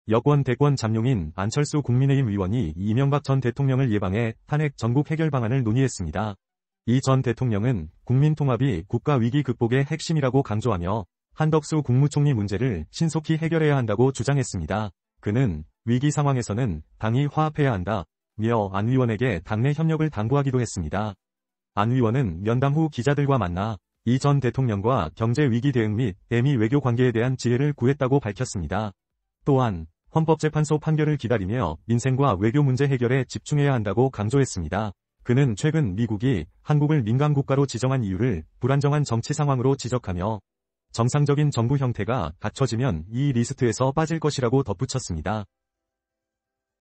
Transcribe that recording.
여권 대권 잠룡인 안철수 국민의힘 의원이 이명박 전 대통령을 예방해 탄핵 전국 해결 방안을 논의했습니다. 이 전 대통령은 국민통합이 국가위기 극복의 핵심이라고 강조하며 한덕수 국무총리 문제를 신속히 해결해야 한다고 주장했습니다. 그는 위기 상황에서는 당이 화합해야 한다며 안 의원에게 당내 협력을 당부하기도 했습니다. 안 의원은 면담 후 기자들과 만나 이 전 대통령과 경제위기 대응 및 대미 외교 관계에 대한 지혜를 구했다고 밝혔습니다. 또한 헌법재판소 판결을 기다리며 민생과 외교 문제 해결에 집중해야 한다고 강조했습니다. 그는 최근 미국이 한국을 민감국가로 지정한 이유를 불안정한 정치 상황으로 지적하며 정상적인 정부 형태가 갖춰지면 이 리스트에서 빠질 것이라고 덧붙였습니다.